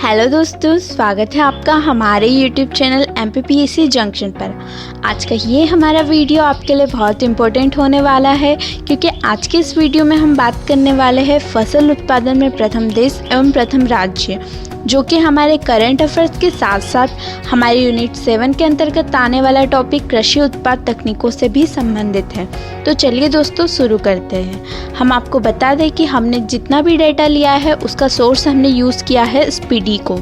Hello दोस्तों, स्वागत है आपका हमारे यूट्यूब चैनल MPPSC जंक्शन पर। आज का ये हमारा वीडियो आपके लिए बहुत इम्पोर्टेंट होने वाला है, क्योंकि आज के इस वीडियो में हम बात करने वाले हैं फसल उत्पादन में प्रथम देश एवं प्रथम राज्य, जो कि हमारे करंट अफेयर्स के साथ साथ हमारे यूनिट 7 के अंतर्गत आने वाला टॉपिक कृषि उत्पाद तकनीकों से भी संबंधित है। तो चलिए दोस्तों शुरू करते हैं। हम आपको बता दें कि हमने जितना भी डेटा लिया है उसका सोर्स हमने यूज़ किया है स्पीडी को।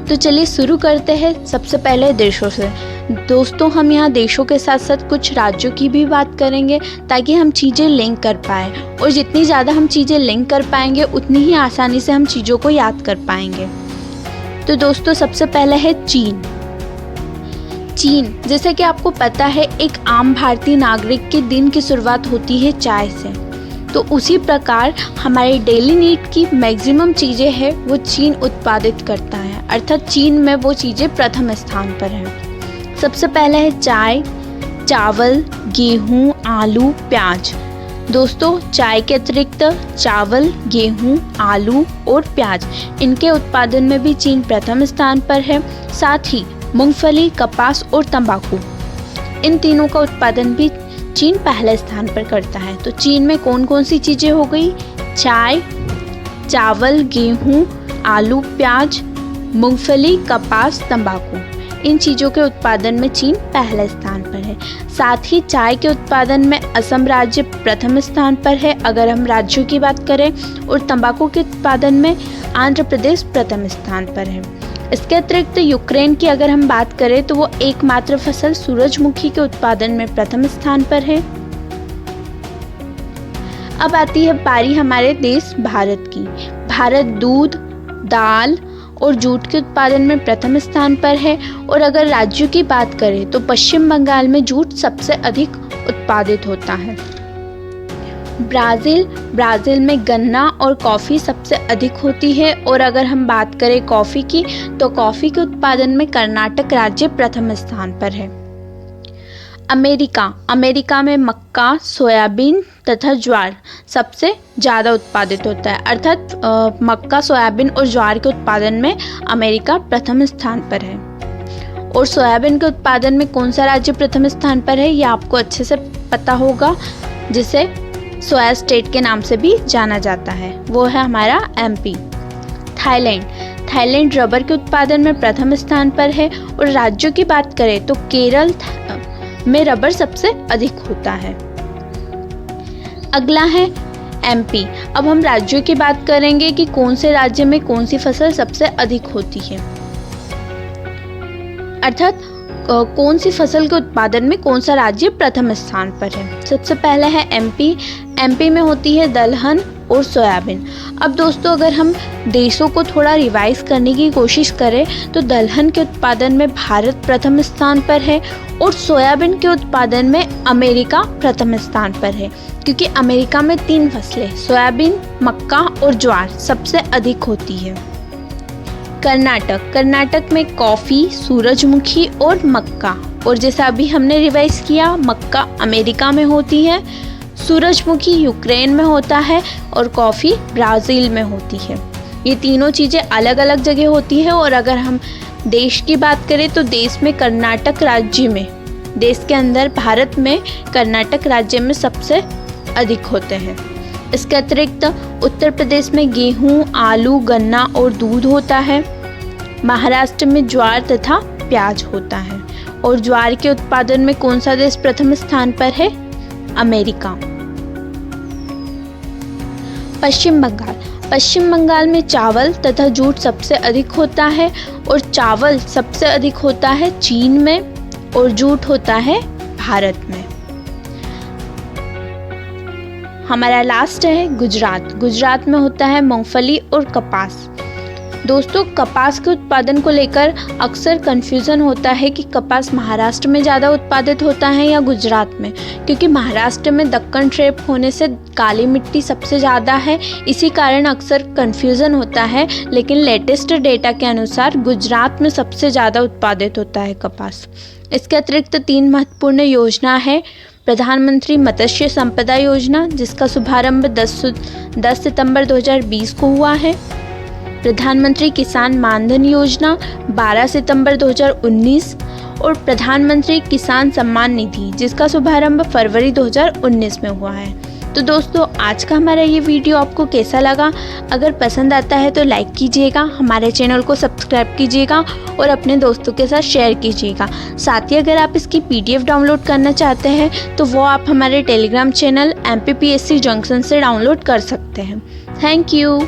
तो चलिए शुरू करते हैं। सबसे पहले देशों से। दोस्तों, हम यहाँ देशों के साथ साथ कुछ राज्यों की भी बात करेंगे ताकि हम चीज़ें लिंक कर पाएँ, और जितनी ज़्यादा हम चीज़ें लिंक कर पाएंगे उतनी ही आसानी से हम चीज़ों को याद कर पाएंगे। तो दोस्तों, सबसे पहले है चीन। चीन, जैसे कि आपको पता है, एक आम भारतीय नागरिक के दिन की शुरुआत होती है चाय से। तो उसी प्रकार हमारे डेली नीड की मैक्सिमम चीज़ें हैं वो चीन उत्पादित करता है, अर्थात चीन में वो चीज़ें प्रथम स्थान पर हैं। सबसे पहले है चाय, चावल, गेहूँ, आलू, प्याज। दोस्तों, चाय के अतिरिक्त चावल, गेहूँ, आलू और प्याज, इनके उत्पादन में भी चीन प्रथम स्थान पर है। साथ ही मूंगफली, कपास और तंबाकू, इन तीनों का उत्पादन भी चीन पहले स्थान पर करता है। तो चीन में कौन कौन सी चीज़ें हो गई? चाय, चावल, गेहूँ, आलू, प्याज, मूंगफली, कपास, तंबाकू, इन चीज़ों के उत्पादन में चीन पहले स्थान पर है। साथ ही चाय के उत्पादन में असम राज्य प्रथम स्थान पर है अगर हम राज्यों की बात करें, और तंबाकू के उत्पादन में आंध्र प्रदेश प्रथम स्थान पर है। इसके अतिरिक्त यूक्रेन की अगर हम बात करें तो वो एकमात्र फसल सूरजमुखी के उत्पादन में प्रथम स्थान पर है। अब आती है बारी हमारे देश भारत की। भारत दूध, दाल और जूट के उत्पादन में प्रथम स्थान पर है, और अगर राज्यों की बात करें तो पश्चिम बंगाल में जूट सबसे अधिक उत्पादित होता है। ब्राज़ील में गन्ना और कॉफ़ी सबसे अधिक होती है, और अगर हम बात करें कॉफ़ी की तो कॉफ़ी के उत्पादन में कर्नाटक राज्य प्रथम स्थान पर है। अमेरिका में मक्का, सोयाबीन तथा ज्वार सबसे ज़्यादा उत्पादित होता है, अर्थात मक्का, सोयाबीन और ज्वार के उत्पादन में अमेरिका प्रथम स्थान पर है। और सोयाबीन के उत्पादन में कौन सा राज्य प्रथम स्थान पर है, ये आपको अच्छे से पता होगा, जिसे सोया स्टेट के नाम से भी जाना जाता है, वो है हमारा MP। थाईलैंड रबर के उत्पादन में प्रथम स्थान पर है, और राज्यों की बात करें तो केरल में रबर सबसे अधिक होता है। अगला है MP। अब हम राज्यों की बात करेंगे कि कौन से राज्य में कौन सी फसल सबसे अधिक होती है, अर्थात कौन सी फसल के उत्पादन में कौन सा राज्य प्रथम स्थान पर है। सबसे पहले है MP में होती है दलहन और सोयाबीन। अब दोस्तों, अगर हम देशों को थोड़ा रिवाइज करने की कोशिश करें तो दलहन के उत्पादन में भारत प्रथम स्थान पर है, और सोयाबीन के उत्पादन में अमेरिका प्रथम स्थान पर है, क्योंकि अमेरिका में 3 फसलें सोयाबीन, मक्का और ज्वार सबसे अधिक होती है। कर्नाटक में कॉफ़ी, सूरजमुखी और मक्का, और जैसा अभी हमने रिवाइज किया, मक्का अमेरिका में होती है, सूरजमुखी यूक्रेन में होता है, और कॉफ़ी ब्राज़ील में होती है। ये तीनों चीज़ें अलग अलग जगह होती है। और अगर हम देश की बात करें तो देश में कर्नाटक राज्य में, देश के अंदर भारत में कर्नाटक राज्य में सबसे अधिक होते हैं। इसके अतिरिक्त उत्तर प्रदेश में गेहूँ, आलू, गन्ना और दूध होता है। महाराष्ट्र में ज्वार तथा प्याज होता है। और ज्वार के उत्पादन में कौन सा देश प्रथम स्थान पर है? अमेरिका। पश्चिम बंगाल में चावल तथा जूट सबसे अधिक होता है, और चावल सबसे अधिक होता है चीन में, और जूट होता है भारत में। हमारा लास्ट है गुजरात में होता है मूंगफली और कपास। दोस्तों, कपास के उत्पादन को लेकर अक्सर कन्फ्यूज़न होता है कि कपास महाराष्ट्र में ज़्यादा उत्पादित होता है या गुजरात में, क्योंकि महाराष्ट्र में दक्कन ट्रेप होने से काली मिट्टी सबसे ज़्यादा है, इसी कारण अक्सर कन्फ्यूज़न होता है। लेकिन लेटेस्ट डेटा के अनुसार गुजरात में सबसे ज़्यादा उत्पादित होता है कपास। इसके अतिरिक्त 3 महत्वपूर्ण योजना है। प्रधानमंत्री मत्स्य संपदा योजना, जिसका शुभारंभ 10 सितंबर 2020 को हुआ है। प्रधानमंत्री किसान मानधन योजना 12 सितंबर 2019 और प्रधानमंत्री किसान सम्मान निधि जिसका शुभारंभ फरवरी 2019 में हुआ है। तो दोस्तों, आज का हमारा ये वीडियो आपको कैसा लगा? अगर पसंद आता है तो लाइक कीजिएगा, हमारे चैनल को सब्सक्राइब कीजिएगा और अपने दोस्तों के साथ शेयर कीजिएगा। साथ ही अगर आप इसकी PDF डाउनलोड करना चाहते हैं तो वो आप हमारे टेलीग्राम चैनल MPPSC जंक्शन से डाउनलोड कर सकते हैं। Thank you.